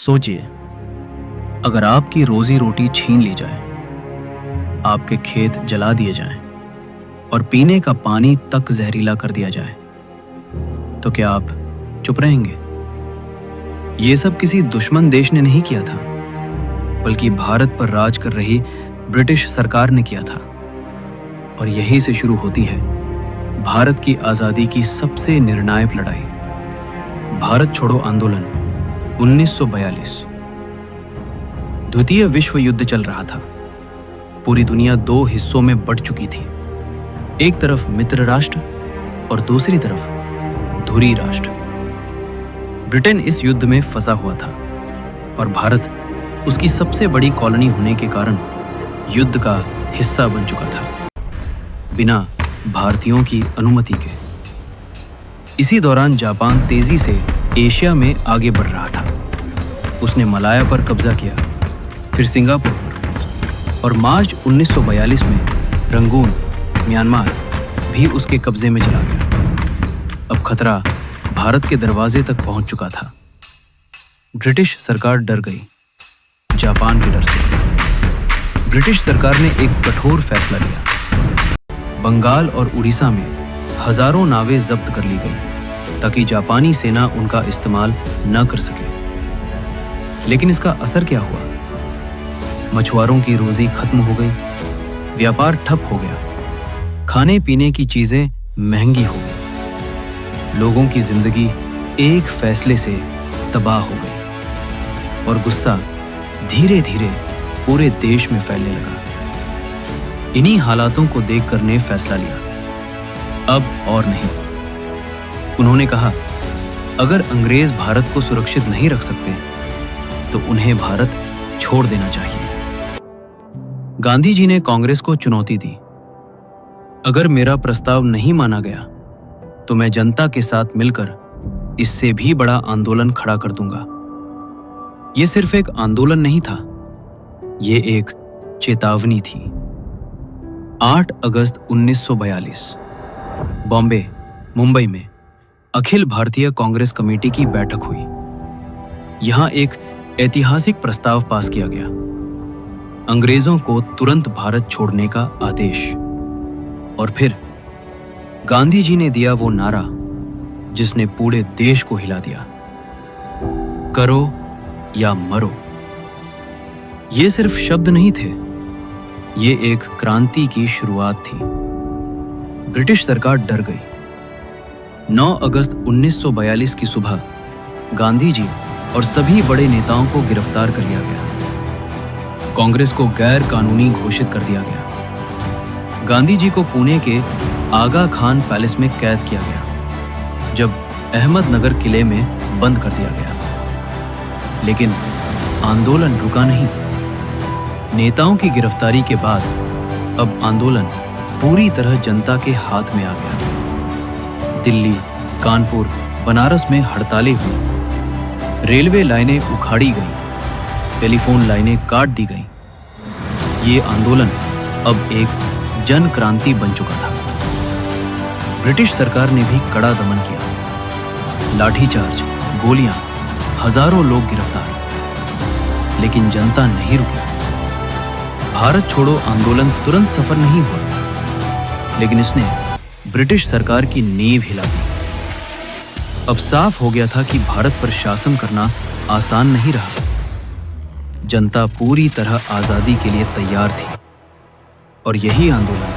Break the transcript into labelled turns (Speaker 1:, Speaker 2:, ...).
Speaker 1: सोचिए, अगर आपकी रोजी रोटी छीन ली जाए, आपके खेत जला दिए जाएं और पीने का पानी तक जहरीला कर दिया जाए, तो क्या आप चुप रहेंगे? ये सब किसी दुश्मन देश ने नहीं किया था, बल्कि भारत पर राज कर रही ब्रिटिश सरकार ने किया था। और यहीं से शुरू होती है भारत की आज़ादी की सबसे निर्णायक लड़ाई, भारत छोड़ो आंदोलन 1942। द्वितीय विश्व युद्ध चल रहा था। पूरी दुनिया दो हिस्सों में बंट चुकी थी, एक तरफ मित्र राष्ट्र और दूसरी तरफ धुरी राष्ट्र। ब्रिटेन इस युद्ध में फंसा हुआ था और भारत उसकी सबसे बड़ी कॉलोनी होने के कारण युद्ध का हिस्सा बन चुका था, बिना भारतीयों की अनुमति के। इसी दौरान जापान तेजी से एशिया में आगे बढ़ रहा था। उसने मलाया पर कब्जा किया, फिर सिंगापुर पर, और मार्च 1942 में रंगून, म्यांमार भी उसके कब्जे में चला गया। अब खतरा भारत के दरवाजे तक पहुंच चुका था। ब्रिटिश सरकार डर गई, जापान के डर से। ब्रिटिश सरकार ने एक कठोर फैसला लिया। बंगाल और उड़ीसा में हजारों नावें जब्त कर ली गई ताकि जापानी सेना उनका इस्तेमाल न कर सके। लेकिन इसका असर क्या हुआ? मछुआरों की रोजी खत्म हो गई, व्यापार ठप हो गया, खाने पीने की चीजें महंगी हो गई, लोगों की जिंदगी एक फैसले से तबाह हो गई और गुस्सा धीरे धीरे पूरे देश में फैलने लगा। इन्हीं हालातों को देखकर ने फैसला लिया, अब और नहीं। उन्होंने कहा, अगर अंग्रेज भारत को सुरक्षित नहीं रख सकते तो उन्हें भारत छोड़ देना चाहिए। गांधी जी ने कांग्रेस को चुनौती दी, अगर मेरा प्रस्ताव नहीं माना गया तो मैं जनता के साथ मिलकर इससे भी बड़ा आंदोलन खड़ा कर दूंगा। यह सिर्फ एक आंदोलन नहीं था, यह एक चेतावनी थी। 8 अगस्त 1942 बॉम्बे, मुंबई में अखिल भारतीय कांग्रेस कमेटी की बैठक हुई। यहां एक ऐतिहासिक प्रस्ताव पास किया गया, अंग्रेजों को तुरंत भारत छोड़ने का आदेश। और फिर गांधी जी ने दिया वो नारा जिसने पूरे देश को हिला दिया, करो या मरो। ये सिर्फ शब्द नहीं थे, ये एक क्रांति की शुरुआत थी। ब्रिटिश सरकार डर गई। 9 अगस्त 1942 की सुबह गांधी जी और सभी बड़े नेताओं को गिरफ्तार कर लिया गया। कांग्रेस को गैर कानूनी घोषित कर दिया गया। गांधी जी को पुणे के आगा खान पैलेस में कैद किया गया, जब अहमदनगर किले में बंद कर दिया गया। लेकिन आंदोलन रुका नहीं। नेताओं की गिरफ्तारी के बाद अब आंदोलन पूरी तरह जनता के हाथ में आ गया। दिल्ली, कानपुर, बनारस में हड़तालें हुई, रेलवे लाइनें उखाड़ी गईं, टेलीफोन लाइनें काट दी गईं। ये आंदोलन अब एक जन क्रांति बन चुका था। ब्रिटिश सरकार ने भी कड़ा दमन किया, लाठीचार्ज, गोलियां, हजारों लोग गिरफ्तार। लेकिन जनता नहीं रुकी। भारत छोड़ो आंदोलन तुरंत सफल नहीं हुआ, लेकिन इसने ब्रिटिश सरकार की नींव हिला दी। अब साफ हो गया था कि भारत पर शासन करना आसान नहीं रहा। जनता पूरी तरह आजादी के लिए तैयार थी और यही आंदोलन